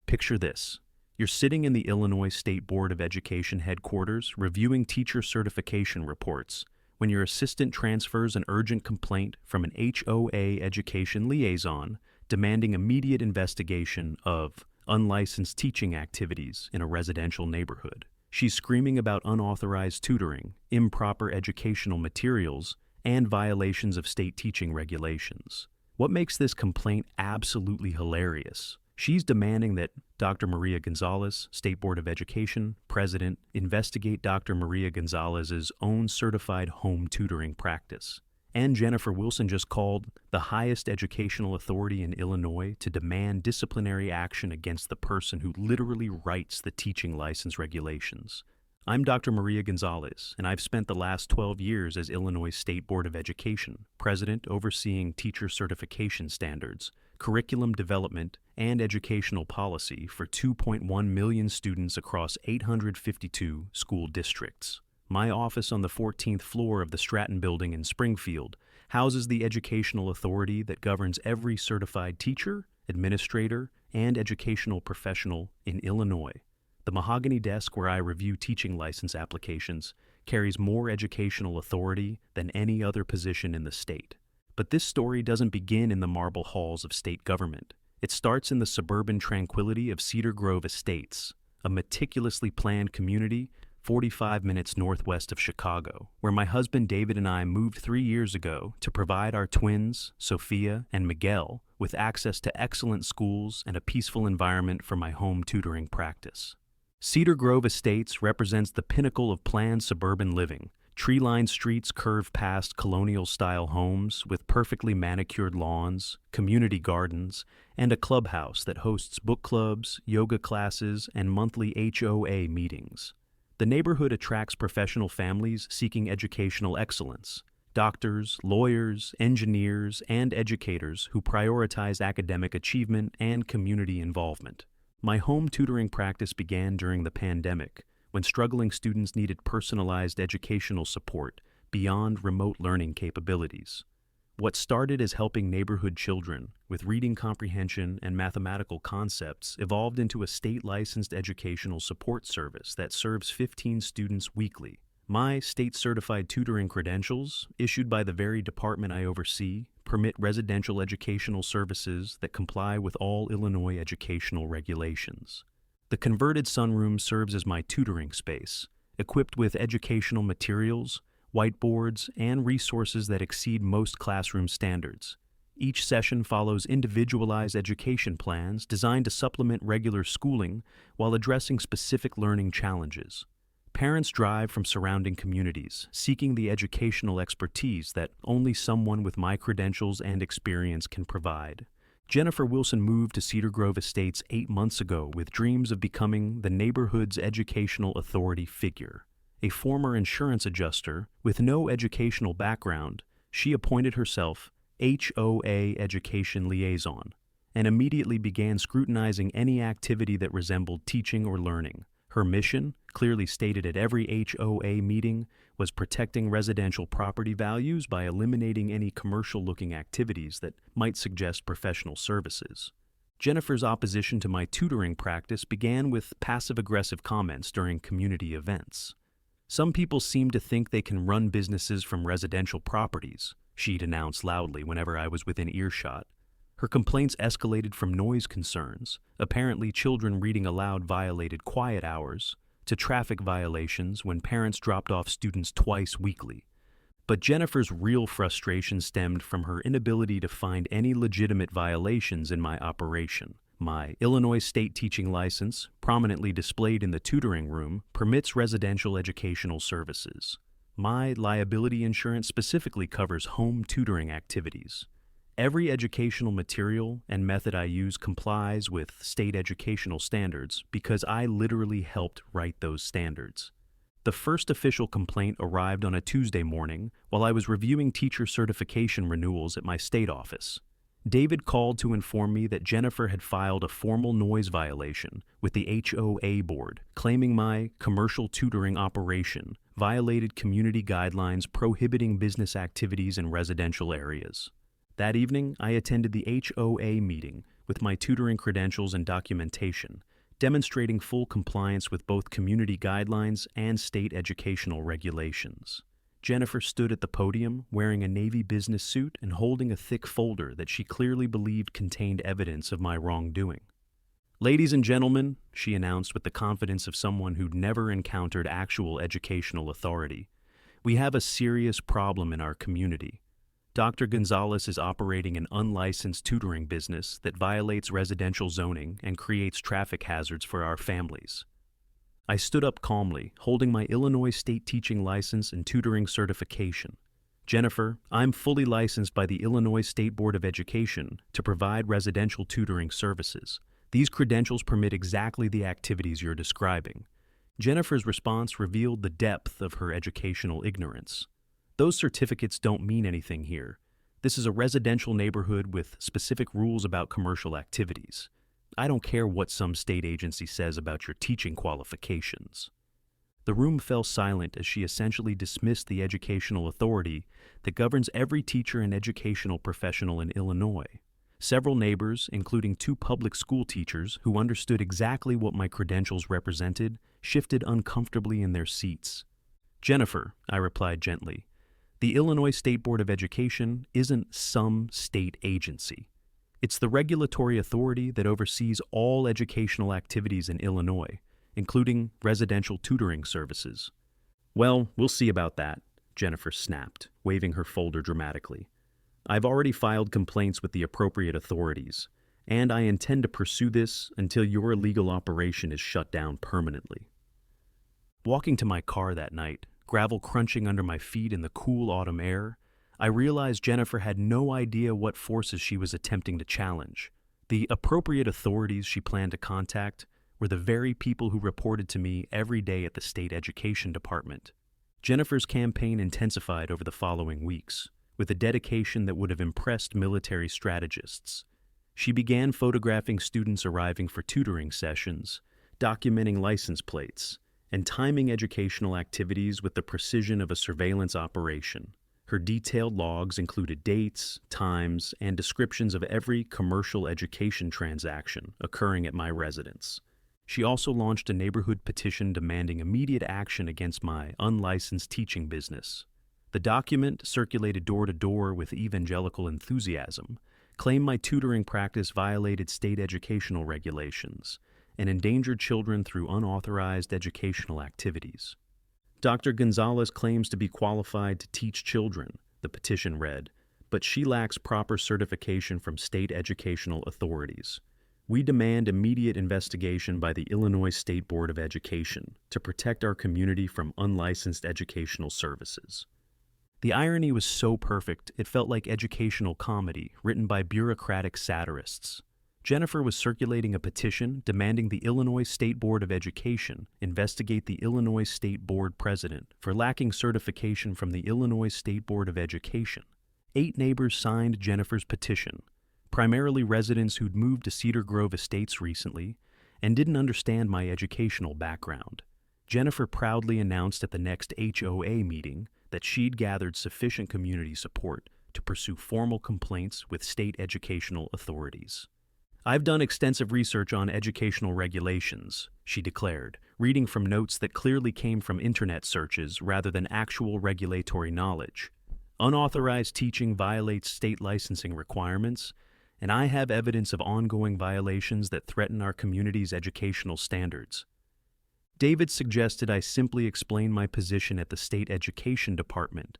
Picture this. You're sitting in the Illinois State Board of Education headquarters reviewing teacher certification reports when your assistant transfers an urgent complaint from an HOA education liaison demanding immediate investigation of unlicensed teaching activities in a residential neighborhood. She's screaming about unauthorized tutoring, improper educational materials, and violations of state teaching regulations. What makes this complaint absolutely hilarious? She's demanding that Dr. Maria Gonzalez, State Board of Education, President, investigate Dr. Maria Gonzalez's own certified home tutoring practice. And Jennifer Wilson just called the highest educational authority in Illinois to demand disciplinary action against the person who literally writes the teaching license regulations. I'm Dr. Maria Gonzalez, and I've spent the last 12 years as Illinois State Board of Education, President overseeing teacher certification standards, curriculum development, and educational policy for 2.1 million students across 852 school districts. My office on the 14th floor of the Stratton Building in Springfield houses the educational authority that governs every certified teacher, administrator, and educational professional in Illinois. The mahogany desk where I review teaching license applications carries more educational authority than any other position in the state. But this story doesn't begin in the marble halls of state government. It starts in the suburban tranquility of Cedar Grove Estates, a meticulously planned community 45 minutes northwest of Chicago, where my husband David and I moved 3 years ago to provide our twins, Sophia and Miguel, with access to excellent schools and a peaceful environment for my home tutoring practice. Cedar Grove Estates represents the pinnacle of planned suburban living. Tree-lined streets curve past colonial-style homes with perfectly manicured lawns, community gardens, and a clubhouse that hosts book clubs, yoga classes, and monthly HOA meetings. The neighborhood attracts professional families seeking educational excellence, doctors, lawyers, engineers, and educators who prioritize academic achievement and community involvement. My home tutoring practice began during the pandemic, when struggling students needed personalized educational support beyond remote learning capabilities. What started as helping neighborhood children with reading comprehension and mathematical concepts evolved into a state-licensed educational support service that serves 15 students weekly. My state-certified tutoring credentials, issued by the very department I oversee, permit residential educational services that comply with all Illinois educational regulations. The converted sunroom serves as my tutoring space, equipped with educational materials, whiteboards, and resources that exceed most classroom standards. Each session follows individualized education plans designed to supplement regular schooling while addressing specific learning challenges. Parents drive from surrounding communities, seeking the educational expertise that only someone with my credentials and experience can provide. Jennifer Wilson moved to Cedar Grove Estates 8 months ago with dreams of becoming the neighborhood's educational authority figure. A former insurance adjuster with no educational background, she appointed herself HOA Education Liaison and immediately began scrutinizing any activity that resembled teaching or learning. Her mission, clearly stated at every HOA meeting, was protecting residential property values by eliminating any commercial-looking activities that might suggest professional services. Jennifer's opposition to my tutoring practice began with passive-aggressive comments during community events. Some people seem to think they can run businesses from residential properties, she'd announce loudly whenever I was within earshot. Her complaints escalated from noise concerns, apparently children reading aloud violated quiet hours, to traffic violations when parents dropped off students twice weekly. But Jennifer's real frustration stemmed from her inability to find any legitimate violations in my operation. My Illinois state teaching license, prominently displayed in the tutoring room, permits residential educational services. My liability insurance specifically covers home tutoring activities. Every educational material and method I use complies with state educational standards because I literally helped write those standards. The first official complaint arrived on a Tuesday morning while I was reviewing teacher certification renewals at my state office. David called to inform me that Jennifer had filed a formal noise violation with the HOA board, claiming my commercial tutoring operation violated community guidelines prohibiting business activities in residential areas. That evening, I attended the HOA meeting with my tutoring credentials and documentation, demonstrating full compliance with both community guidelines and state educational regulations. Jennifer stood at the podium, wearing a navy business suit and holding a thick folder that she clearly believed contained evidence of my wrongdoing. "Ladies and gentlemen," she announced with the confidence of someone who'd never encountered actual educational authority, "we have a serious problem in our community. Dr. Gonzalez is operating an unlicensed tutoring business that violates residential zoning and creates traffic hazards for our families." I stood up calmly, holding my Illinois state teaching license and tutoring certification. "Jennifer, I'm fully licensed by the Illinois State Board of Education to provide residential tutoring services. These credentials permit exactly the activities you're describing." Jennifer's response revealed the depth of her educational ignorance. "Those certificates don't mean anything here. This is a residential neighborhood with specific rules about commercial activities. I don't care what some state agency says about your teaching qualifications." The room fell silent as she essentially dismissed the educational authority that governs every teacher and educational professional in Illinois. Several neighbors, including 2 public school teachers who understood exactly what my credentials represented, shifted uncomfortably in their seats. "Jennifer," I replied gently, "the Illinois State Board of Education isn't some state agency. It's the regulatory authority that oversees all educational activities in Illinois, including residential tutoring services." "Well, we'll see about that," Jennifer snapped, waving her folder dramatically. "I've already filed complaints with the appropriate authorities, and I intend to pursue this until your illegal operation is shut down permanently." Walking to my car that night, gravel crunching under my feet in the cool autumn air, I realized Jennifer had no idea what forces she was attempting to challenge. The appropriate authorities she planned to contact were the very people who reported to me every day at the state education department. Jennifer's campaign intensified over the following weeks, with a dedication that would have impressed military strategists. She began photographing students arriving for tutoring sessions, documenting license plates, and timing educational activities with the precision of a surveillance operation. Her detailed logs included dates, times, and descriptions of every commercial education transaction occurring at my residence. She also launched a neighborhood petition demanding immediate action against my unlicensed teaching business. The document, circulated door to door with evangelical enthusiasm, claimed my tutoring practice violated state educational regulations and endangered children through unauthorized educational activities. "Dr. Gonzalez claims to be qualified to teach children," the petition read, "but she lacks proper certification from state educational authorities. We demand immediate investigation by the Illinois State Board of Education to protect our community from unlicensed educational services." The irony was so perfect, it felt like educational comedy written by bureaucratic satirists. Jennifer was circulating a petition demanding the Illinois State Board of Education investigate the Illinois State Board president for lacking certification from the Illinois State Board of Education. 8 neighbors signed Jennifer's petition, primarily residents who'd moved to Cedar Grove Estates recently and didn't understand my educational background. Jennifer proudly announced at the next HOA meeting that she'd gathered sufficient community support to pursue formal complaints with state educational authorities. "I've done extensive research on educational regulations," she declared, reading from notes that clearly came from internet searches rather than actual regulatory knowledge. "Unauthorized teaching violates state licensing requirements, and I have evidence of ongoing violations that threaten our community's educational standards." David suggested I simply explain my position at the state education department,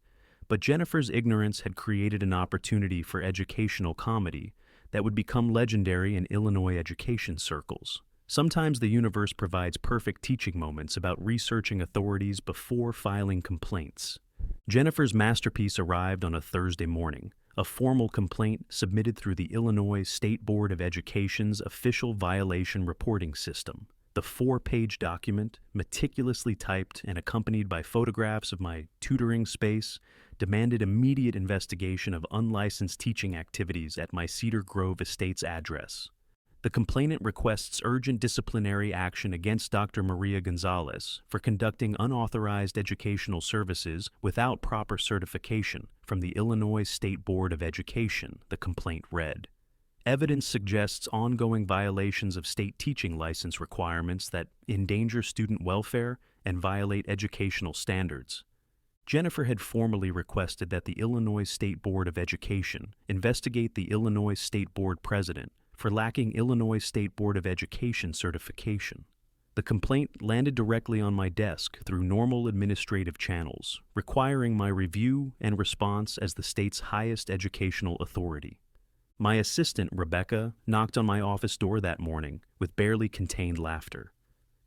but Jennifer's ignorance had created an opportunity for educational comedy that would become legendary in Illinois education circles. Sometimes the universe provides perfect teaching moments about researching authorities before filing complaints. Jennifer's masterpiece arrived on a Thursday morning, a formal complaint submitted through the Illinois State Board of Education's official violation reporting system. The 4-page document, meticulously typed and accompanied by photographs of my tutoring space, demanded immediate investigation of unlicensed teaching activities at my Cedar Grove Estates address. The complainant requests urgent disciplinary action against Dr. Maria Gonzalez for conducting unauthorized educational services without proper certification from the Illinois State Board of Education, the complaint read. Evidence suggests ongoing violations of state teaching license requirements that endanger student welfare and violate educational standards. Jennifer had formally requested that the Illinois State Board of Education investigate the Illinois State Board president for lacking Illinois State Board of Education certification. The complaint landed directly on my desk through normal administrative channels, requiring my review and response as the state's highest educational authority. My assistant, Rebecca, knocked on my office door that morning with barely contained laughter.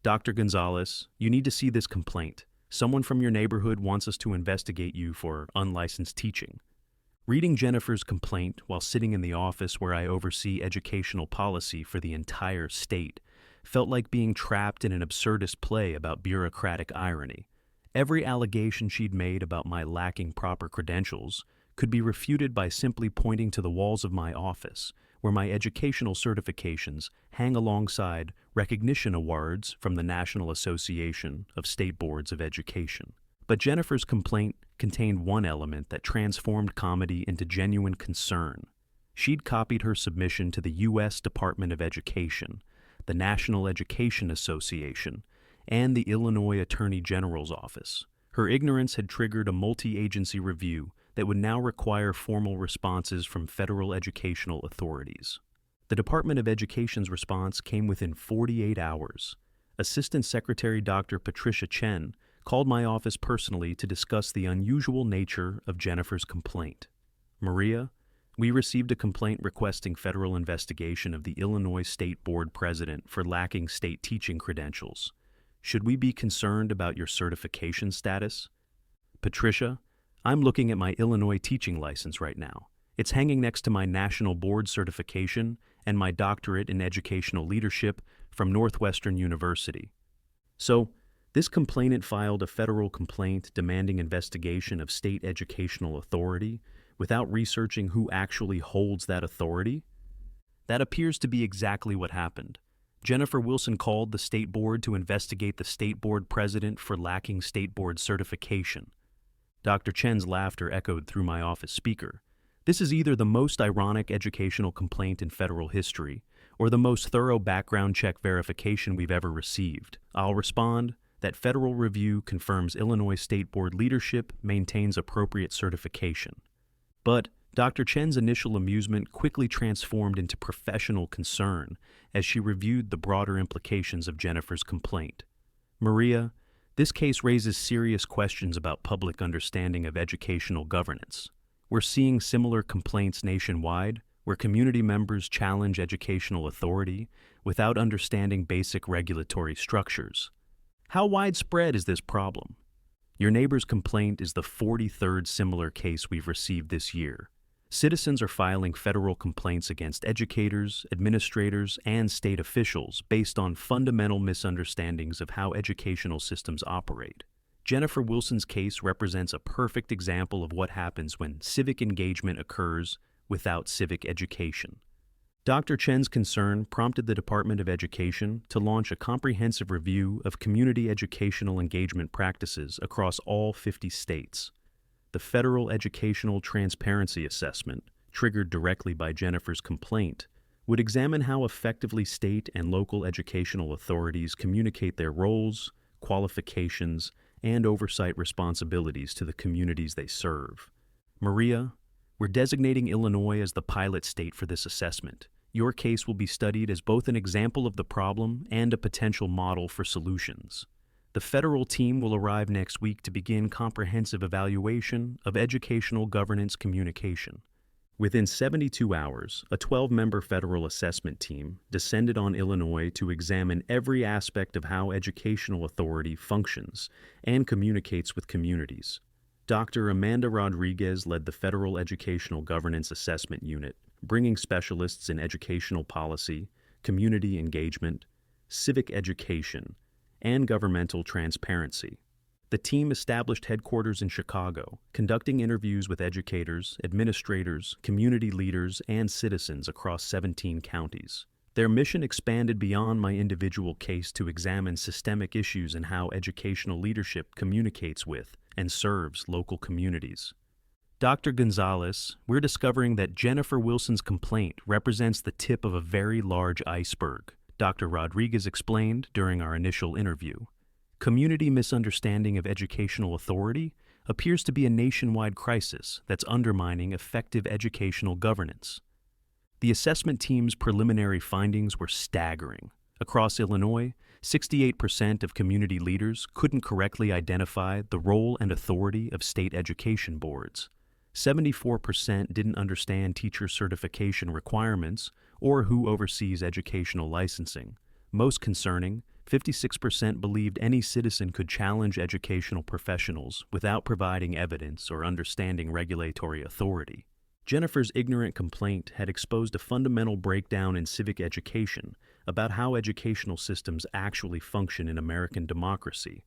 "Dr. Gonzalez, you need to see this complaint. Someone from your neighborhood wants us to investigate you for unlicensed teaching." Reading Jennifer's complaint while sitting in the office where I oversee educational policy for the entire state felt like being trapped in an absurdist play about bureaucratic irony. Every allegation she'd made about my lacking proper credentials could be refuted by simply pointing to the walls of my office, where my educational certifications hang alongside recognition awards from the National Association of State Boards of Education. But Jennifer's complaint contained one element that transformed comedy into genuine concern. She'd copied her submission to the U.S. Department of Education, the National Education Association, and the Illinois Attorney General's office. Her ignorance had triggered a multi-agency review that would now require formal responses from federal educational authorities. The Department of Education's response came within 48 hours. Assistant Secretary Dr. Patricia Chen called my office personally to discuss the unusual nature of Jennifer's complaint. "Maria, we received a complaint requesting federal investigation of the Illinois State Board president for lacking state teaching credentials. Should we be concerned about your certification status?" "Patricia, I'm looking at my Illinois teaching license right now. It's hanging next to my national board certification and my doctorate in educational leadership from Northwestern University." So, this complainant filed a federal complaint demanding investigation of state educational authority without researching who actually holds that authority? That appears to be exactly what happened. Jennifer Wilson called the state board to investigate the state board president for lacking state board certification. Dr. Chen's laughter echoed through my office speaker. This is either the most ironic educational complaint in federal history or the most thorough background check verification we've ever received. I'll respond that federal review confirms Illinois State Board leadership maintains appropriate certification. But Dr. Chen's initial amusement quickly transformed into professional concern as she reviewed the broader implications of Jennifer's complaint. "Maria, this case raises serious questions about public understanding of educational governance. We're seeing similar complaints nationwide, where community members challenge educational authority without understanding basic regulatory structures. How widespread is this problem? Your neighbor's complaint is the 43rd similar case we've received this year. Citizens are filing federal complaints against educators, administrators, and state officials based on fundamental misunderstandings of how educational systems operate. Jennifer Wilson's case represents a perfect example of what happens when civic engagement occurs without civic education. Dr. Chen's concern prompted the Department of Education to launch a comprehensive review of community educational engagement practices across all 50 states. The Federal Educational Transparency Assessment, triggered directly by Jennifer's complaint, would examine how effectively state and local educational authorities communicate their roles, qualifications, and oversight responsibilities to the communities they serve. "Maria, we're designating Illinois as the pilot state for this assessment. Your case will be studied as both an example of the problem and a potential model for solutions. The federal team will arrive next week to begin comprehensive evaluation of educational governance communication." Within 72 hours, a 12-member federal assessment team descended on Illinois to examine every aspect of how educational authority functions and communicates with communities. Dr. Amanda Rodriguez led the Federal Educational Governance Assessment Unit, bringing specialists in educational policy, community engagement, civic education, and governmental transparency. The team established headquarters in Chicago, conducting interviews with educators, administrators, community leaders, and citizens across 17 counties. Their mission expanded beyond my individual case to examine systemic issues in how educational leadership communicates with and serves local communities. Dr. Gonzalez, we're discovering that Jennifer Wilson's complaint represents the tip of a very large iceberg, Dr. Rodriguez explained during our initial interview. Community misunderstanding of educational authority appears to be a nationwide crisis that's undermining effective educational governance. The assessment team's preliminary findings were staggering. Across Illinois, 68% of community leaders couldn't correctly identify the role and authority of state education boards. 74% didn't understand teacher certification requirements or who oversees educational licensing. Most concerning, 56% believed any citizen could challenge educational professionals without providing evidence or understanding regulatory authority. Jennifer's ignorant complaint had exposed a fundamental breakdown in civic education about how educational systems actually function in American democracy.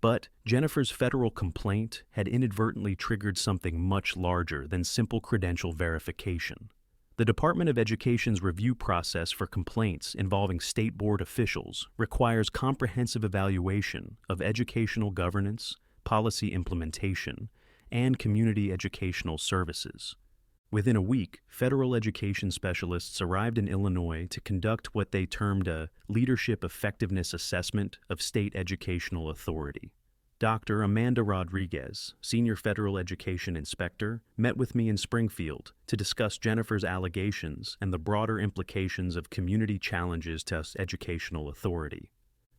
But Jennifer's federal complaint had inadvertently triggered something much larger than simple credential verification. The Department of Education's review process for complaints involving state board officials requires comprehensive evaluation of educational governance, policy implementation, and community educational services. Within a week, federal education specialists arrived in Illinois to conduct what they termed a leadership effectiveness assessment of state educational authority. Dr. Amanda Rodriguez, Senior Federal Education Inspector, met with me in Springfield to discuss Jennifer's allegations and the broader implications of community challenges to educational authority.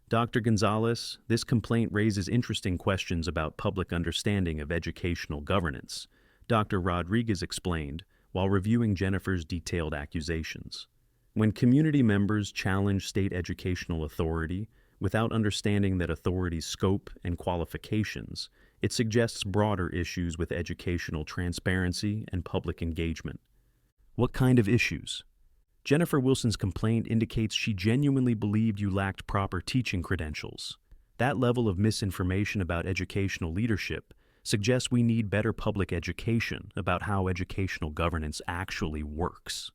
Dr. Gonzalez, this complaint raises interesting questions about public understanding of educational governance, Dr. Rodriguez explained while reviewing Jennifer's detailed accusations. When community members challenge state educational authority without understanding that authority's scope and qualifications, it suggests broader issues with educational transparency and public engagement. What kind of issues? Jennifer Wilson's complaint indicates she genuinely believed you lacked proper teaching credentials. That level of misinformation about educational leadership suggests we need better public education about how educational governance actually works.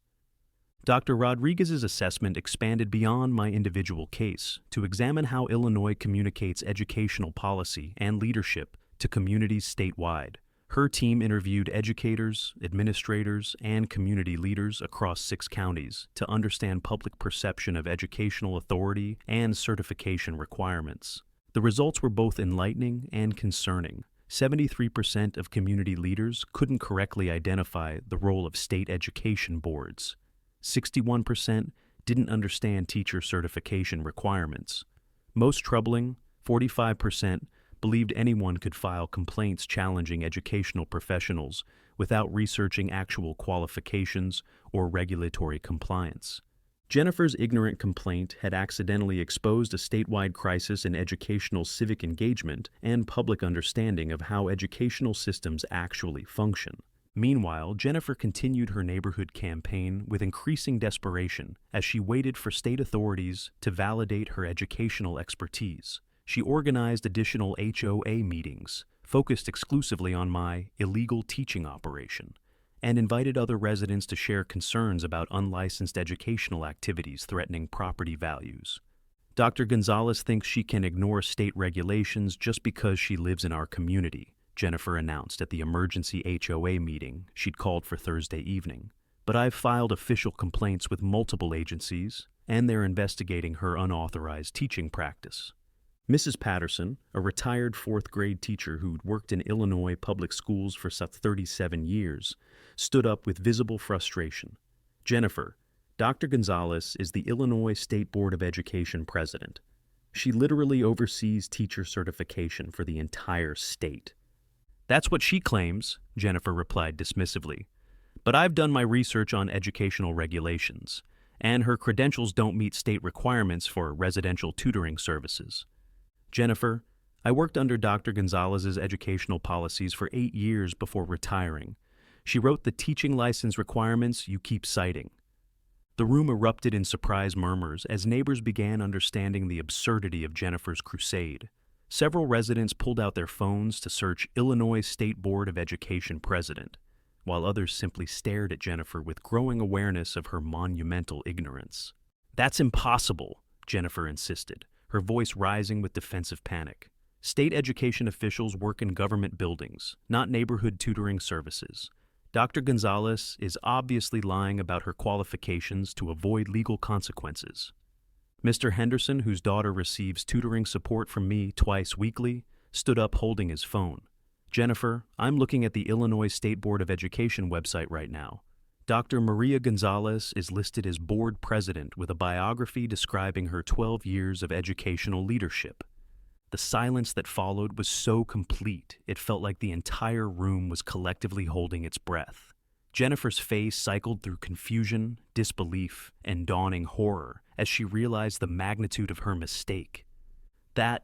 Dr. Rodriguez's assessment expanded beyond my individual case to examine how Illinois communicates educational policy and leadership to communities statewide. Her team interviewed educators, administrators, and community leaders across 6 counties to understand public perception of educational authority and certification requirements. The results were both enlightening and concerning. 73% of community leaders couldn't correctly identify the role of state education boards. 61% didn't understand teacher certification requirements. Most troubling, 45% believed anyone could file complaints challenging educational professionals without researching actual qualifications or regulatory compliance. Jennifer's ignorant complaint had accidentally exposed a statewide crisis in educational civic engagement and public understanding of how educational systems actually function. Meanwhile, Jennifer continued her neighborhood campaign with increasing desperation as she waited for state authorities to validate her educational expertise. She organized additional HOA meetings, focused exclusively on my illegal teaching operation, and invited other residents to share concerns about unlicensed educational activities threatening property values. Dr. Gonzalez thinks she can ignore state regulations just because she lives in our community, Jennifer announced at the emergency HOA meeting she'd called for Thursday evening. But I've filed official complaints with multiple agencies, and they're investigating her unauthorized teaching practice. Mrs. Patterson, a retired 4th grade teacher who'd worked in Illinois public schools for 37 years, stood up with visible frustration. Jennifer, Dr. Gonzalez is the Illinois State Board of Education president. She literally oversees teacher certification for the entire state. That's what she claims, Jennifer replied dismissively. But I've done my research on educational regulations, and her credentials don't meet state requirements for residential tutoring services. Jennifer, I worked under Dr. Gonzalez's educational policies for 8 years before retiring. She wrote the teaching license requirements you keep citing. The room erupted in surprised murmurs as neighbors began understanding the absurdity of Jennifer's crusade. Several residents pulled out their phones to search Illinois State Board of Education president, while others simply stared at Jennifer with growing awareness of her monumental ignorance. That's impossible, Jennifer insisted, her voice rising with defensive panic. State education officials work in government buildings, not neighborhood tutoring services. Dr. Gonzalez is obviously lying about her qualifications to avoid legal consequences. Mr. Henderson, whose daughter receives tutoring support from me twice weekly, stood up holding his phone. Jennifer, I'm looking at the Illinois State Board of Education website right now. Dr. Maria Gonzalez is listed as board president with a biography describing her 12 years of educational leadership. The silence that followed was so complete, it felt like the entire room was collectively holding its breath. Jennifer's face cycled through confusion, disbelief, and dawning horror as she realized the magnitude of her mistake. That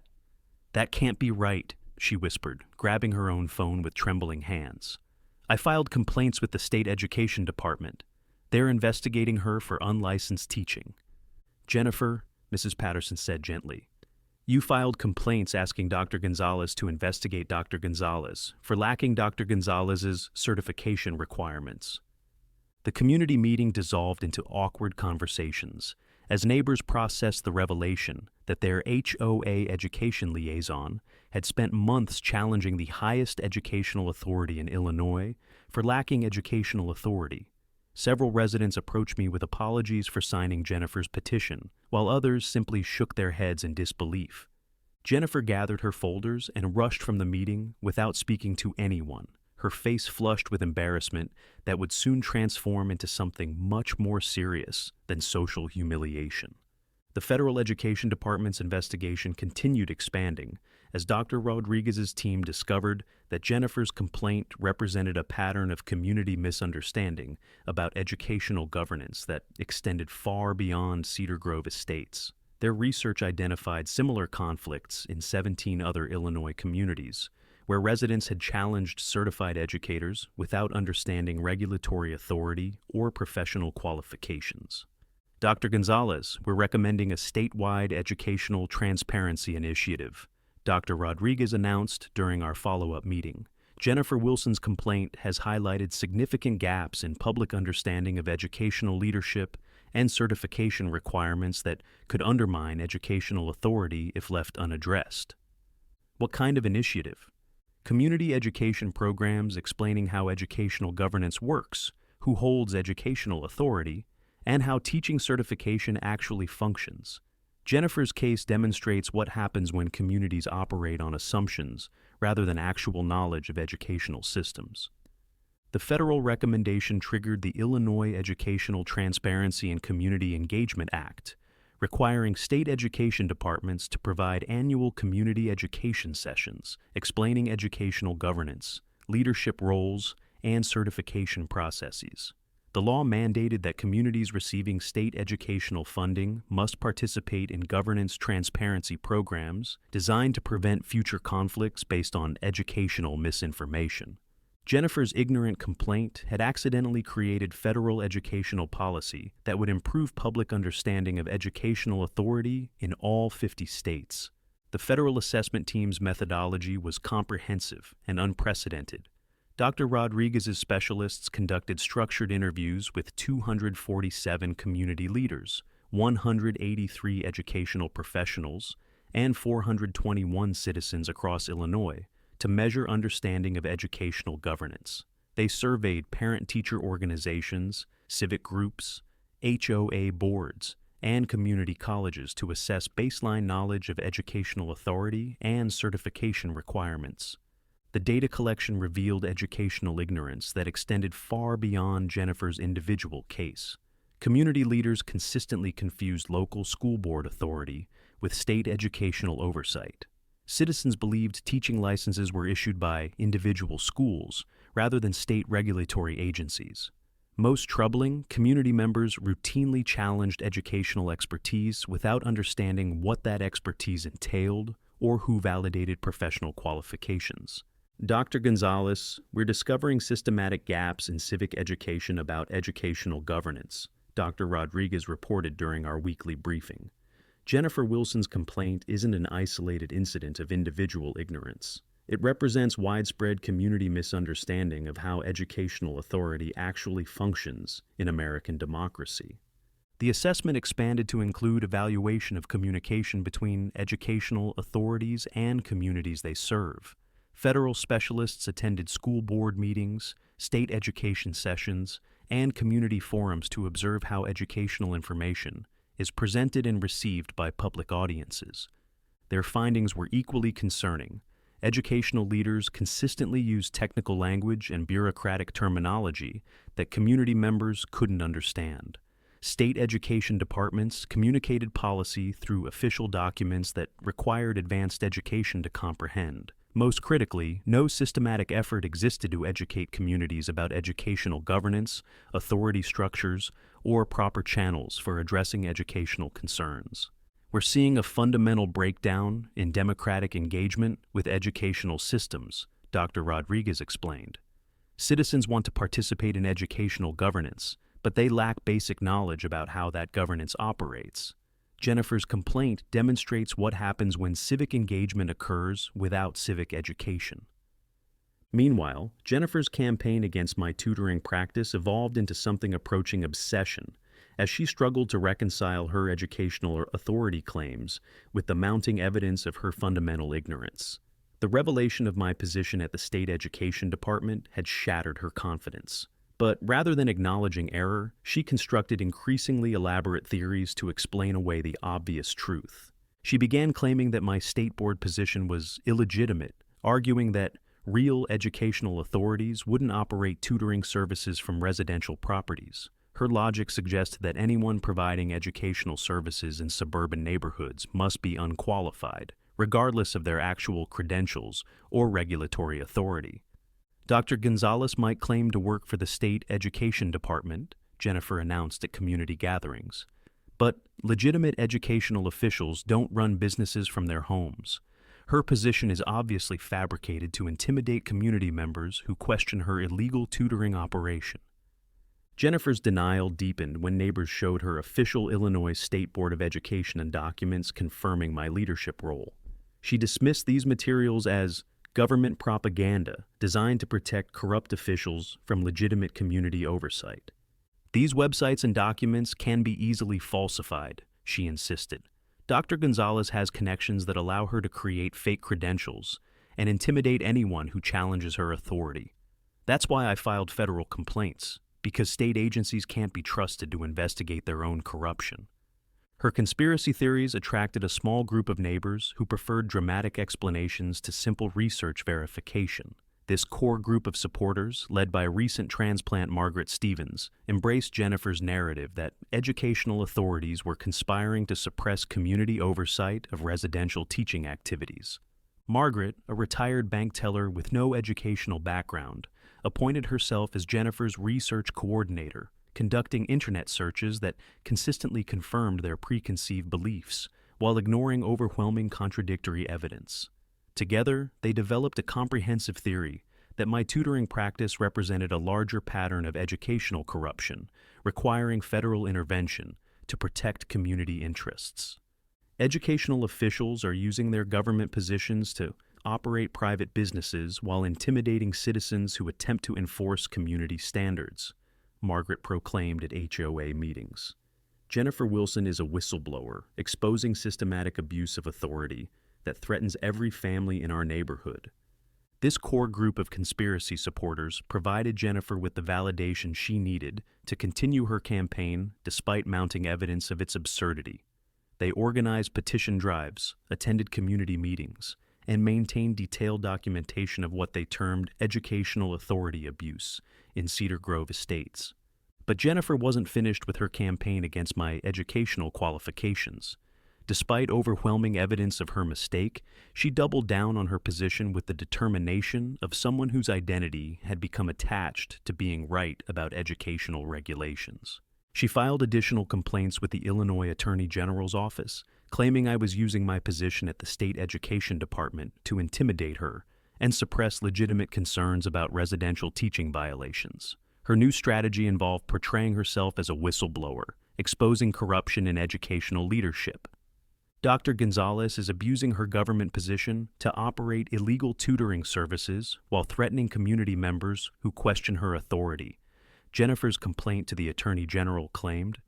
can't be right, she whispered, grabbing her own phone with trembling hands. I filed complaints with the state education department. They're investigating her for unlicensed teaching. Jennifer, Mrs. Patterson said gently, you filed complaints asking Dr. Gonzalez to investigate Dr. Gonzalez for lacking Dr. Gonzalez's certification requirements. The community meeting dissolved into awkward conversations as neighbors processed the revelation that their HOA education liaison had spent months challenging the highest educational authority in Illinois for lacking educational authority. Several residents approached me with apologies for signing Jennifer's petition, while others simply shook their heads in disbelief. Jennifer gathered her folders and rushed from the meeting without speaking to anyone, her face flushed with embarrassment that would soon transform into something much more serious than social humiliation. The Federal Education Department's investigation continued expanding as Dr. Rodriguez's team discovered that Jennifer's complaint represented a pattern of community misunderstanding about educational governance that extended far beyond Cedar Grove estates. Their research identified similar conflicts in 17 other Illinois communities, where residents had challenged certified educators without understanding regulatory authority or professional qualifications. Dr. Gonzalez, we're recommending a statewide educational transparency initiative, Dr. Rodriguez announced during our follow-up meeting. Jennifer Wilson's complaint has highlighted significant gaps in public understanding of educational leadership and certification requirements that could undermine educational authority if left unaddressed. What kind of initiative? Community education programs explaining how educational governance works, who holds educational authority, and how teaching certification actually functions. Jennifer's case demonstrates what happens when communities operate on assumptions rather than actual knowledge of educational systems. The federal recommendation triggered the Illinois Educational Transparency and Community Engagement Act, requiring state education departments to provide annual community education sessions explaining educational governance, leadership roles, and certification processes. The law mandated that communities receiving state educational funding must participate in governance transparency programs designed to prevent future conflicts based on educational misinformation. Jennifer's ignorant complaint had accidentally created federal educational policy that would improve public understanding of educational authority in all 50 states. The federal assessment team's methodology was comprehensive and unprecedented. Dr. Rodriguez's specialists conducted structured interviews with 247 community leaders, 183 educational professionals, and 421 citizens across Illinois to measure understanding of educational governance. They surveyed parent-teacher organizations, civic groups, HOA boards, and community colleges to assess baseline knowledge of educational authority and certification requirements. The data collection revealed educational ignorance that extended far beyond Jennifer's individual case. Community leaders consistently confused local school board authority with state educational oversight. Citizens believed teaching licenses were issued by individual schools rather than state regulatory agencies. Most troubling, community members routinely challenged educational expertise without understanding what that expertise entailed or who validated professional qualifications. Dr. Gonzalez, we're discovering systematic gaps in civic education about educational governance, Dr. Rodriguez reported during our weekly briefing. Jennifer Wilson's complaint isn't an isolated incident of individual ignorance. It represents widespread community misunderstanding of how educational authority actually functions in American democracy. The assessment expanded to include evaluation of communication between educational authorities and communities they serve. Federal specialists attended school board meetings, state education sessions, and community forums to observe how educational information is presented and received by public audiences. Their findings were equally concerning. Educational leaders consistently used technical language and bureaucratic terminology that community members couldn't understand. State education departments communicated policy through official documents that required advanced education to comprehend. Most critically, no systematic effort existed to educate communities about educational governance, authority structures, or proper channels for addressing educational concerns. We're seeing a fundamental breakdown in democratic engagement with educational systems, Dr. Rodriguez explained. Citizens want to participate in educational governance, but they lack basic knowledge about how that governance operates. Jennifer's complaint demonstrates what happens when civic engagement occurs without civic education. Meanwhile, Jennifer's campaign against my tutoring practice evolved into something approaching obsession, as she struggled to reconcile her educational authority claims with the mounting evidence of her fundamental ignorance. The revelation of my position at the state education department had shattered her confidence. But rather than acknowledging error, she constructed increasingly elaborate theories to explain away the obvious truth. She began claiming that my state board position was illegitimate, arguing that real educational authorities wouldn't operate tutoring services from residential properties. Her logic suggested that anyone providing educational services in suburban neighborhoods must be unqualified, regardless of their actual credentials or regulatory authority. Dr. Gonzalez might claim to work for the state education department, Jennifer announced at community gatherings. But legitimate educational officials don't run businesses from their homes. Her position is obviously fabricated to intimidate community members who question her illegal tutoring operation. Jennifer's denial deepened when neighbors showed her official Illinois State Board of Education and documents confirming my leadership role. She dismissed these materials as government propaganda designed to protect corrupt officials from legitimate community oversight. These websites and documents can be easily falsified, she insisted. Dr. Gonzalez has connections that allow her to create fake credentials and intimidate anyone who challenges her authority. That's why I filed federal complaints, because state agencies can't be trusted to investigate their own corruption. Her conspiracy theories attracted a small group of neighbors who preferred dramatic explanations to simple research verification. This core group of supporters, led by recent transplant Margaret Stevens, embraced Jennifer's narrative that educational authorities were conspiring to suppress community oversight of residential teaching activities. Margaret, a retired bank teller with no educational background, appointed herself as Jennifer's research coordinator, conducting internet searches that consistently confirmed their preconceived beliefs, while ignoring overwhelming contradictory evidence. Together, they developed a comprehensive theory that my tutoring practice represented a larger pattern of educational corruption, requiring federal intervention to protect community interests. Educational officials are using their government positions to operate private businesses while intimidating citizens who attempt to enforce community standards, Margaret proclaimed at HOA meetings. Jennifer Wilson is a whistleblower, exposing systematic abuse of authority that threatens every family in our neighborhood. This core group of conspiracy supporters provided Jennifer with the validation she needed to continue her campaign despite mounting evidence of its absurdity. They organized petition drives, attended community meetings, and maintained detailed documentation of what they termed educational authority abuse in Cedar Grove estates. But Jennifer wasn't finished with her campaign against my educational qualifications. Despite overwhelming evidence of her mistake, she doubled down on her position with the determination of someone whose identity had become attached to being right about educational regulations. She filed additional complaints with the Illinois Attorney General's office, claiming I was using my position at the state education department to intimidate her and suppress legitimate concerns about residential teaching violations. Her new strategy involved portraying herself as a whistleblower, exposing corruption in educational leadership. Dr. Gonzalez is abusing her government position to operate illegal tutoring services while threatening community members who question her authority. Jennifer's complaint to the Attorney General claimed,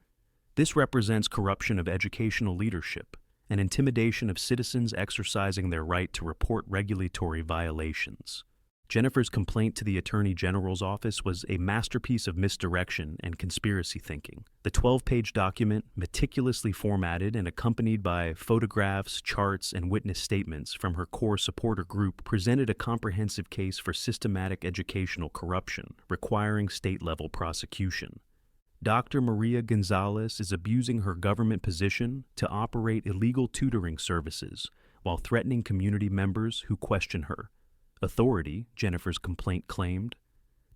This represents corruption of educational leadership and intimidation of citizens exercising their right to report regulatory violations. Jennifer's complaint to the Attorney General's office was a masterpiece of misdirection and conspiracy thinking. The 12-page document, meticulously formatted and accompanied by photographs, charts, and witness statements from her core supporter group, presented a comprehensive case for systematic educational corruption, requiring state-level prosecution. Dr. Maria Gonzalez is abusing her government position to operate illegal tutoring services while threatening community members who question her authority, Jennifer's complaint claimed.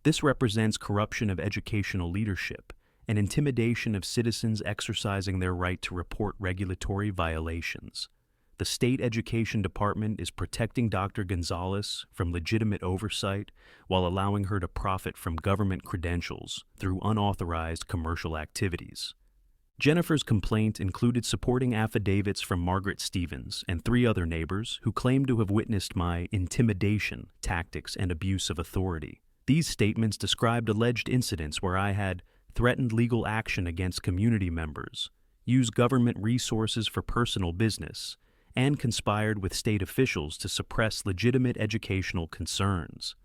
This represents corruption of educational leadership and intimidation of citizens exercising their right to report regulatory violations. The state education department is protecting Dr. Gonzalez from legitimate oversight while allowing her to profit from government credentials through unauthorized commercial activities. Jennifer's complaint included supporting affidavits from Margaret Stevens and 3 other neighbors who claimed to have witnessed my intimidation tactics and abuse of authority. These statements described alleged incidents where I had threatened legal action against community members, used government resources for personal business, and conspired with state officials to suppress legitimate educational concerns.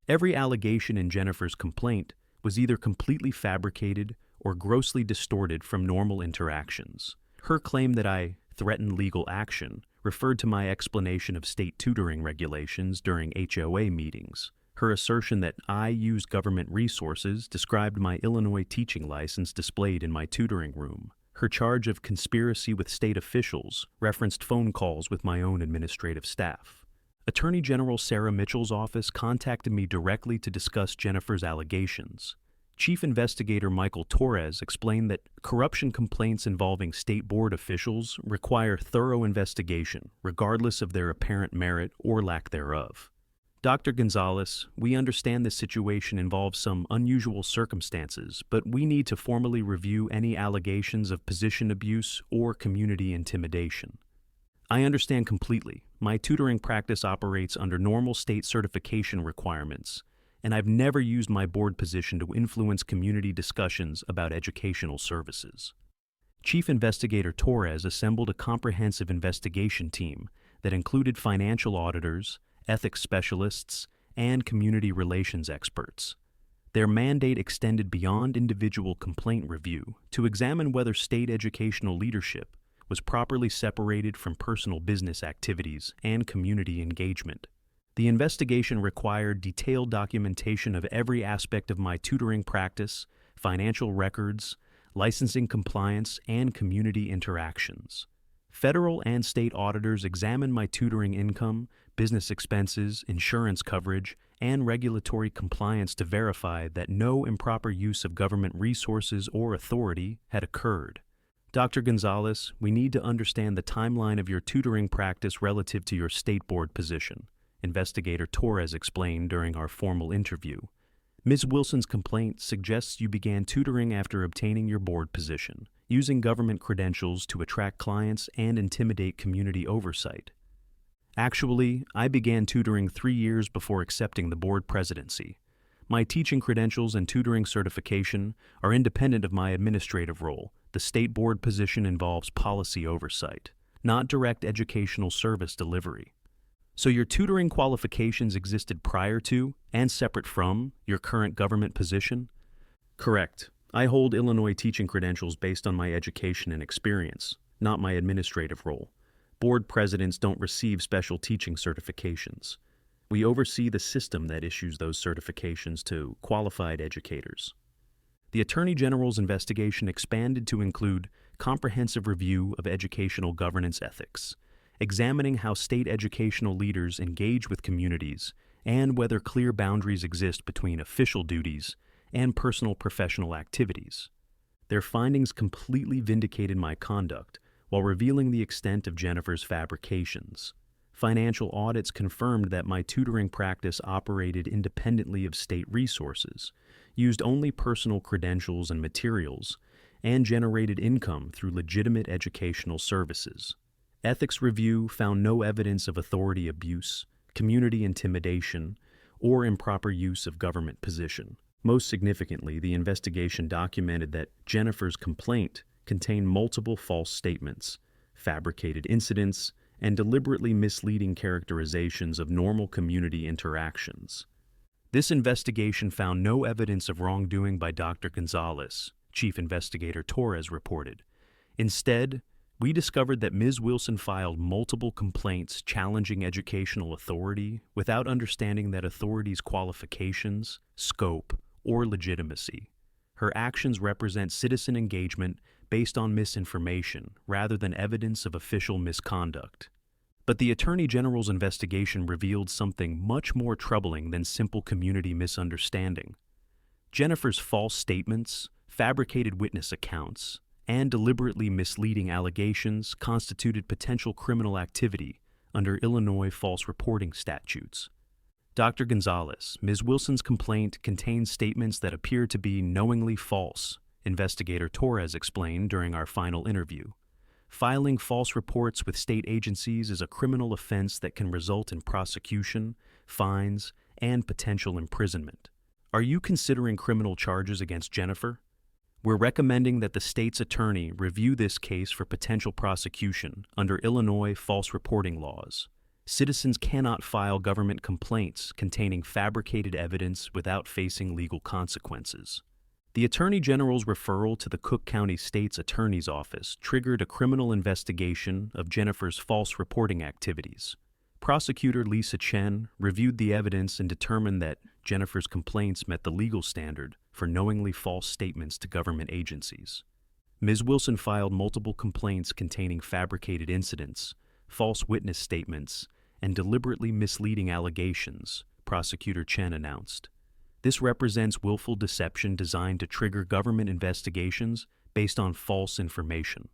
Every allegation in Jennifer's complaint was either completely fabricated or grossly distorted from normal interactions. Her claim that I threatened legal action referred to my explanation of state tutoring regulations during HOA meetings. Her assertion that I used government resources described my Illinois teaching license displayed in my tutoring room. Her charge of conspiracy with state officials referenced phone calls with my own administrative staff. Attorney General Sarah Mitchell's office contacted me directly to discuss Jennifer's allegations. Chief Investigator Michael Torres explained that corruption complaints involving state board officials require thorough investigation, regardless of their apparent merit or lack thereof. Dr. Gonzalez, we understand this situation involves some unusual circumstances, but we need to formally review any allegations of position abuse or community intimidation. I understand completely. My tutoring practice operates under normal state certification requirements, and I've never used my board position to influence community discussions about educational services. Chief Investigator Torres assembled a comprehensive investigation team that included financial auditors, ethics specialists, and community relations experts. Their mandate extended beyond individual complaint review to examine whether state educational leadership was properly separated from personal business activities and community engagement. The investigation required detailed documentation of every aspect of my tutoring practice, financial records, licensing compliance, and community interactions. Federal and state auditors examined my tutoring income, business expenses, insurance coverage, and regulatory compliance to verify that no improper use of government resources or authority had occurred. Dr. Gonzalez, we need to understand the timeline of your tutoring practice relative to your state board position, Investigator Torres explained during our formal interview. Ms. Wilson's complaint suggests you began tutoring after obtaining your board position, using government credentials to attract clients and intimidate community oversight. Actually, I began tutoring 3 years before accepting the board presidency. My teaching credentials and tutoring certification are independent of my administrative role. The state board position involves policy oversight, not direct educational service delivery. So your tutoring qualifications existed prior to and separate from your current government position? Correct. I hold Illinois teaching credentials based on my education and experience, not my administrative role. Board presidents don't receive special teaching certifications. We oversee the system that issues those certifications to qualified educators. The Attorney General's investigation expanded to include comprehensive review of educational governance ethics, examining how state educational leaders engage with communities and whether clear boundaries exist between official duties and personal professional activities. Their findings completely vindicated my conduct while revealing the extent of Jennifer's fabrications. Financial audits confirmed that my tutoring practice operated independently of state resources, used only personal credentials and materials, and generated income through legitimate educational services. Ethics review found no evidence of authority abuse, community intimidation, or improper use of government position. Most significantly, the investigation documented that Jennifer's complaint contain multiple false statements, fabricated incidents, and deliberately misleading characterizations of normal community interactions. This investigation found no evidence of wrongdoing by Dr. Gonzalez, Chief Investigator Torres reported. Instead, we discovered that Ms. Wilson filed multiple complaints challenging educational authority without understanding that authority's qualifications, scope, or legitimacy. Her actions represent citizen engagement based on misinformation rather than evidence of official misconduct. But the Attorney General's investigation revealed something much more troubling than simple community misunderstanding. Jennifer's false statements, fabricated witness accounts, and deliberately misleading allegations constituted potential criminal activity under Illinois false reporting statutes. Dr. Gonzalez, Ms. Wilson's complaint contains statements that appear to be knowingly false, Investigator Torres explained during our final interview. Filing false reports with state agencies is a criminal offense that can result in prosecution, fines, and potential imprisonment. Are you considering criminal charges against Jennifer? We're recommending that the state's attorney review this case for potential prosecution under Illinois false reporting laws. Citizens cannot file government complaints containing fabricated evidence without facing legal consequences. The Attorney General's referral to the Cook County State's Attorney's Office triggered a criminal investigation of Jennifer's false reporting activities. Prosecutor Lisa Chen reviewed the evidence and determined that Jennifer's complaints met the legal standard for knowingly false statements to government agencies. Ms. Wilson filed multiple complaints containing fabricated incidents, false witness statements, and deliberately misleading allegations, Prosecutor Chen announced. This represents willful deception designed to trigger government investigations based on false information.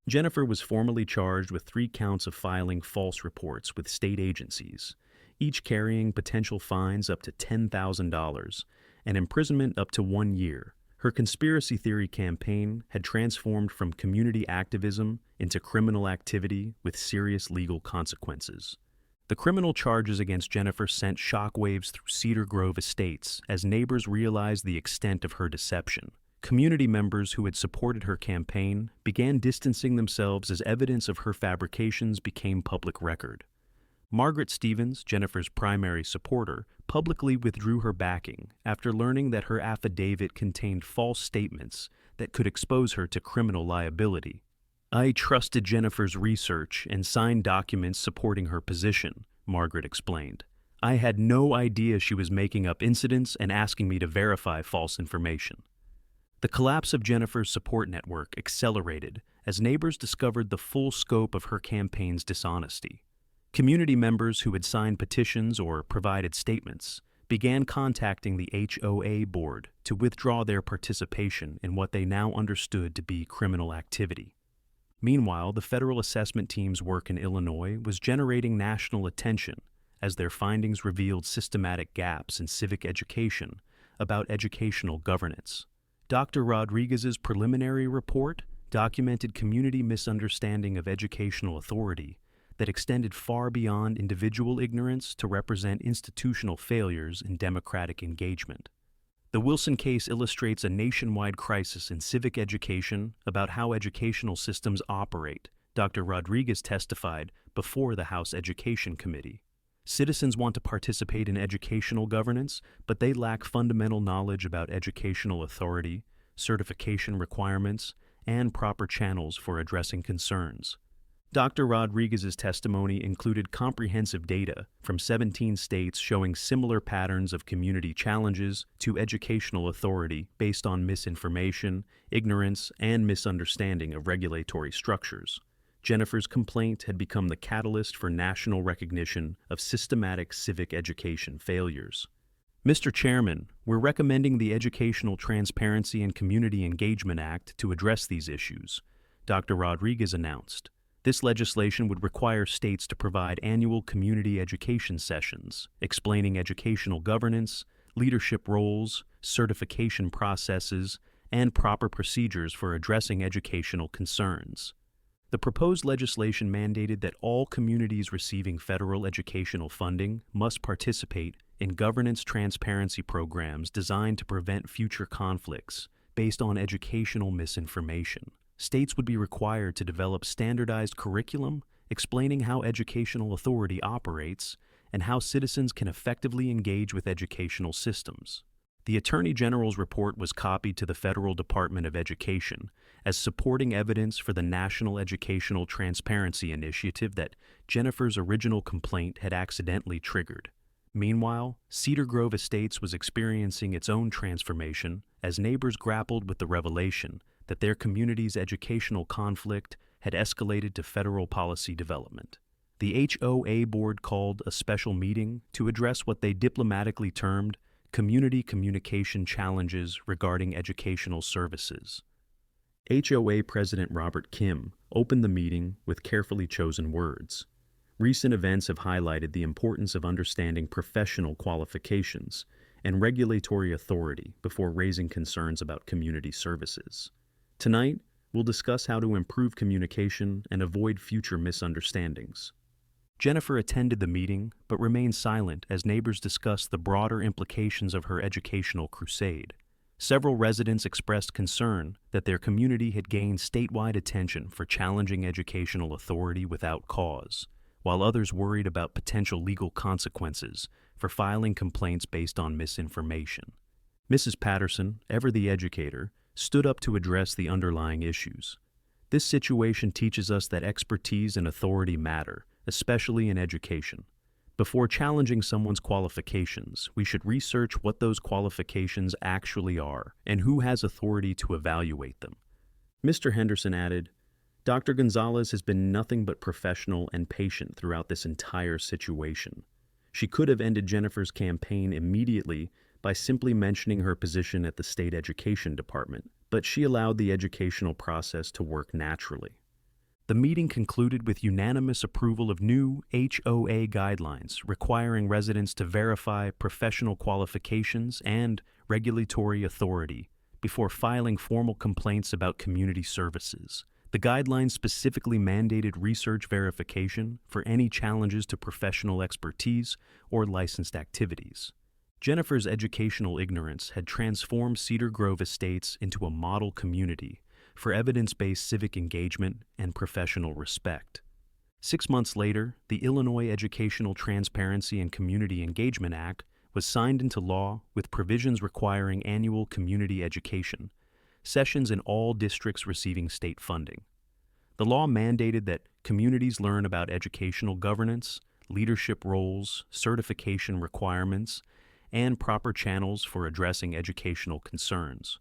Jennifer was formally charged with 3 counts of filing false reports with state agencies, each carrying potential fines up to $10,000 and imprisonment up to 1 year. Her conspiracy theory campaign had transformed from community activism into criminal activity with serious legal consequences. The criminal charges against Jennifer sent shockwaves through Cedar Grove estates as neighbors realized the extent of her deception. Community members who had supported her campaign began distancing themselves as evidence of her fabrications became public record. Margaret Stevens, Jennifer's primary supporter, publicly withdrew her backing after learning that her affidavit contained false statements that could expose her to criminal liability. "I trusted Jennifer's research and signed documents supporting her position," Margaret explained. "I had no idea she was making up incidents and asking me to verify false information." The collapse of Jennifer's support network accelerated as neighbors discovered the full scope of her campaign's dishonesty. Community members who had signed petitions or provided statements began contacting the HOA board to withdraw their participation in what they now understood to be criminal activity. Meanwhile, the federal assessment team's work in Illinois was generating national attention as their findings revealed systematic gaps in civic education about educational governance. Dr. Rodriguez's preliminary report documented community misunderstanding of educational authority that extended far beyond individual ignorance to represent institutional failures in democratic engagement. The Wilson case illustrates a nationwide crisis in civic education about how educational systems operate, Dr. Rodriguez testified before the House Education Committee. Citizens want to participate in educational governance, but they lack fundamental knowledge about educational authority, certification requirements, and proper channels for addressing concerns. Dr. Rodriguez's testimony included comprehensive data from 17 states showing similar patterns of community challenges to educational authority based on misinformation, ignorance, and misunderstanding of regulatory structures. Jennifer's complaint had become the catalyst for national recognition of systematic civic education failures. Mr. Chairman, we're recommending the Educational Transparency and Community Engagement Act to address these issues, Dr. Rodriguez announced. This legislation would require states to provide annual community education sessions, explaining educational governance, leadership roles, certification processes, and proper procedures for addressing educational concerns. The proposed legislation mandated that all communities receiving federal educational funding must participate in governance transparency programs designed to prevent future conflicts based on educational misinformation. states would be required to develop standardized curriculum explaining how educational authority operates and how citizens can effectively engage with educational systems. The Attorney General's report was copied to the Federal Department of Education as supporting evidence for the National Educational Transparency Initiative that Jennifer's original complaint had accidentally triggered. Meanwhile, Cedar Grove Estates was experiencing its own transformation as neighbors grappled with the revelation that their community's educational conflict had escalated to federal policy development. The HOA board called a special meeting to address what they diplomatically termed community communication challenges regarding educational services. HOA President Robert Kim opened the meeting with carefully chosen words. Recent events have highlighted the importance of understanding professional qualifications and regulatory authority before raising concerns about community services. Tonight, we'll discuss how to improve communication and avoid future misunderstandings. Jennifer attended the meeting but remained silent as neighbors discussed the broader implications of her educational crusade. Several residents expressed concern that their community had gained statewide attention for challenging educational authority without cause, while others worried about potential legal consequences for filing complaints based on misinformation. Mrs. Patterson, ever the educator, stood up to address the underlying issues. This situation teaches us that expertise and authority matter, especially in education. Before challenging someone's qualifications, we should research what those qualifications actually are and who has authority to evaluate them. Mr. Henderson added, Dr. Gonzalez has been nothing but professional and patient throughout this entire situation. She could have ended Jennifer's campaign immediately by simply mentioning her position at the state education department, but she allowed the educational process to work naturally. The meeting concluded with unanimous approval of new HOA guidelines requiring residents to verify professional qualifications and regulatory authority before filing formal complaints about community services. The guidelines specifically mandated research verification for any challenges to professional expertise or licensed activities. Jennifer's educational ignorance had transformed Cedar Grove Estates into a model community for evidence-based civic engagement and professional respect. 6 months later, the Illinois Educational Transparency and Community Engagement Act was signed into law with provisions requiring annual community education sessions in all districts receiving state funding. The law mandated that communities learn about educational governance, leadership roles, certification requirements, and proper channels for addressing educational concerns.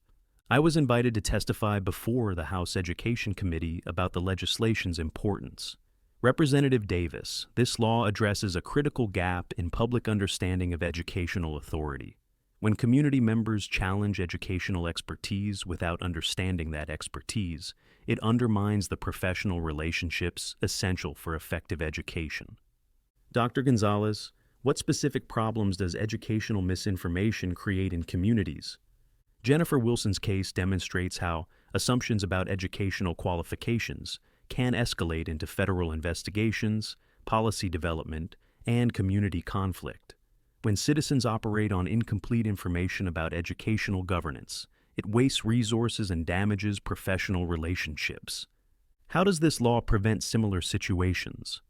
I was invited to testify before the House Education Committee about the legislation's importance. Representative Davis, this law addresses a critical gap in public understanding of educational authority. When community members challenge educational expertise without understanding that expertise, it undermines the professional relationships essential for effective education. Dr. Gonzalez, what specific problems does educational misinformation create in communities? Jennifer Wilson's case demonstrates how assumptions about educational qualifications can escalate into federal investigations, policy development, and community conflict. When citizens operate on incomplete information about educational governance, it wastes resources and damages professional relationships. How does this law prevent similar situations?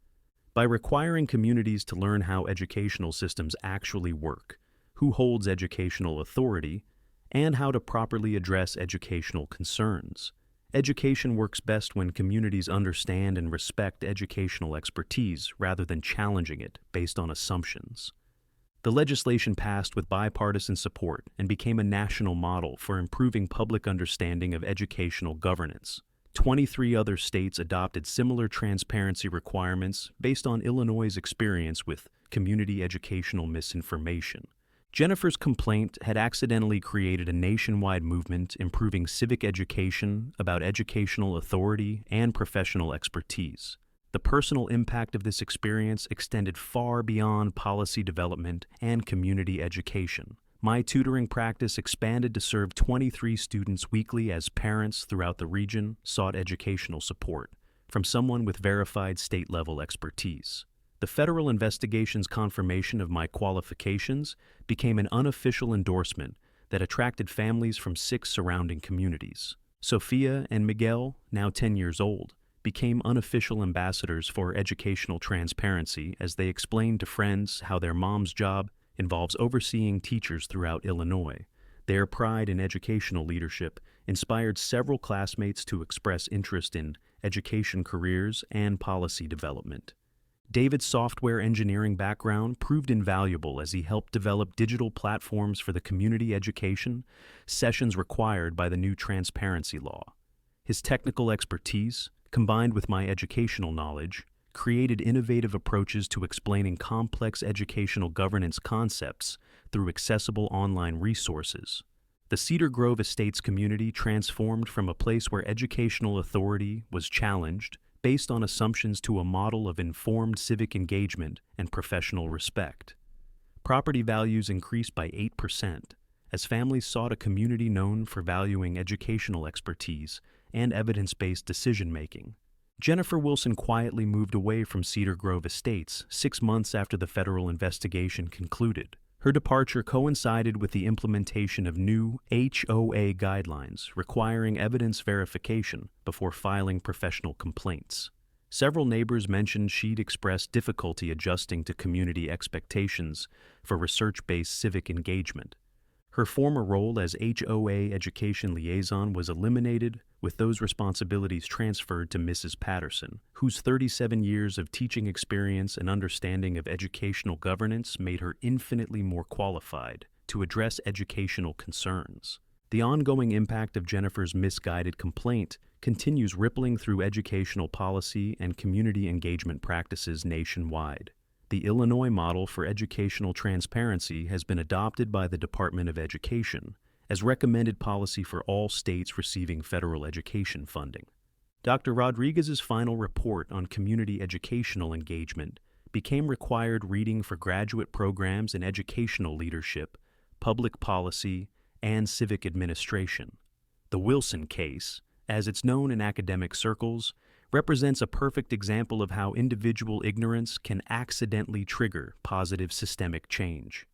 By requiring communities to learn how educational systems actually work, who holds educational authority, and how to properly address educational concerns. Education works best when communities understand and respect educational expertise rather than challenging it based on assumptions. The legislation passed with bipartisan support and became a national model for improving public understanding of educational governance. 23 other states adopted similar transparency requirements based on Illinois' experience with community educational misinformation. Jennifer's complaint had accidentally created a nationwide movement improving civic education about educational authority and professional expertise. The personal impact of this experience extended far beyond policy development and community education. My tutoring practice expanded to serve 23 students weekly as parents throughout the region sought educational support from someone with verified state-level expertise. The federal investigation's confirmation of my qualifications became an unofficial endorsement that attracted families from 6 surrounding communities. Sophia and Miguel, now 10 years old, became unofficial ambassadors for educational transparency as they explained to friends how their mom's job involves overseeing teachers throughout Illinois. Their pride in educational leadership inspired several classmates to express interest in education careers and policy development. David's software engineering background proved invaluable as he helped develop digital platforms for the community education sessions required by the new transparency law. His technical expertise, combined with my educational knowledge, created innovative approaches to explaining complex educational governance concepts through accessible online resources. The Cedar Grove Estates community transformed from a place where educational authority was challenged based on assumptions to a model of informed civic engagement and professional respect. Property values increased by 8% as families sought a community known for valuing educational expertise and evidence-based decision-making. Jennifer Wilson quietly moved away from Cedar Grove Estates 6 months after the federal investigation concluded. Her departure coincided with the implementation of new HOA guidelines requiring evidence verification before filing professional complaints. Several neighbors mentioned she'd expressed difficulty adjusting to community expectations for research-based civic engagement. Her former role as HOA education liaison was eliminated, with those responsibilities transferred to Mrs. Patterson, whose 37 years of teaching experience and understanding of educational governance made her infinitely more qualified to address educational concerns. The ongoing impact of Jennifer's misguided complaint continues rippling through educational policy and community engagement practices nationwide. The Illinois model for educational transparency has been adopted by the Department of Education as recommended policy for all states receiving federal education funding. Dr. Rodriguez's final report on community educational engagement became required reading for graduate programs in educational leadership, public policy, and civic administration. The Wilson case, as it's known in academic circles, represents a perfect example of how individual ignorance can accidentally trigger positive systemic change.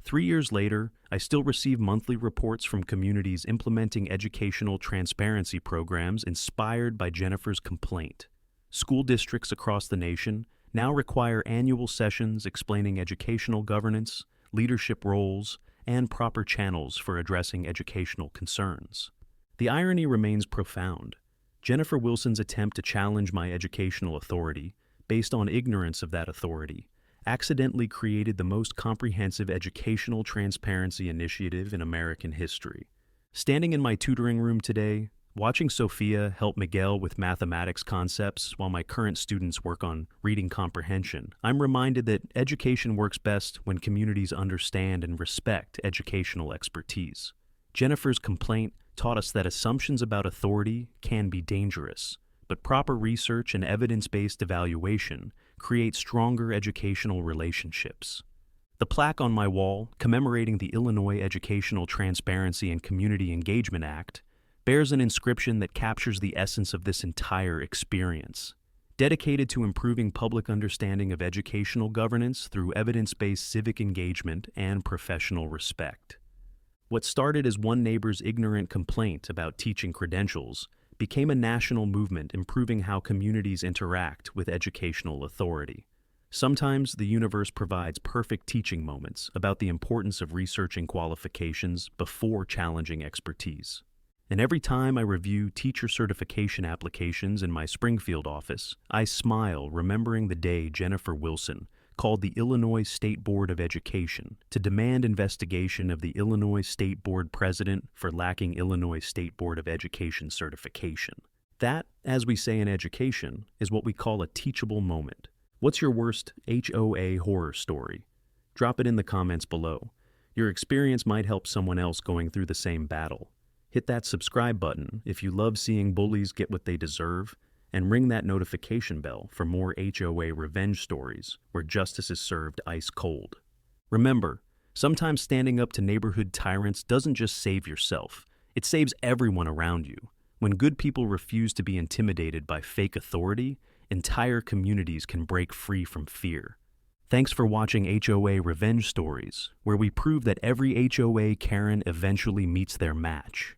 3 years later, I still receive monthly reports from communities implementing educational transparency programs inspired by Jennifer's complaint. School districts across the nation now require annual sessions explaining educational governance, leadership roles, and proper channels for addressing educational concerns. The irony remains profound. Jennifer Wilson's attempt to challenge my educational authority, based on ignorance of that authority, accidentally created the most comprehensive educational transparency initiative in American history. Standing in my tutoring room today, watching Sophia help Miguel with mathematics concepts while my current students work on reading comprehension, I'm reminded that education works best when communities understand and respect educational expertise. Jennifer's complaint taught us that assumptions about authority can be dangerous, but proper research and evidence-based evaluation create stronger educational relationships. The plaque on my wall, commemorating the Illinois Educational Transparency and Community Engagement Act, bears an inscription that captures the essence of this entire experience. Dedicated to improving public understanding of educational governance through evidence-based civic engagement and professional respect. What started as one neighbor's ignorant complaint about teaching credentials became a national movement improving how communities interact with educational authority. Sometimes the universe provides perfect teaching moments about the importance of researching qualifications before challenging expertise. And every time I review teacher certification applications in my Springfield office, I smile remembering the day Jennifer Wilson called the Illinois State Board of Education to demand investigation of the Illinois State Board president for lacking Illinois State Board of Education certification. That, as we say in education, is what we call a teachable moment. What's your worst HOA horror story? Drop it in the comments below. Your experience might help someone else going through the same battle. Hit that subscribe button if you love seeing bullies get what they deserve, and ring that notification bell for more HOA Revenge Stories where justice is served ice cold. Remember, sometimes standing up to neighborhood tyrants doesn't just save yourself, it saves everyone around you. When good people refuse to be intimidated by fake authority, entire communities can break free from fear. Thanks for watching HOA Revenge Stories, where we prove that every HOA Karen eventually meets their match.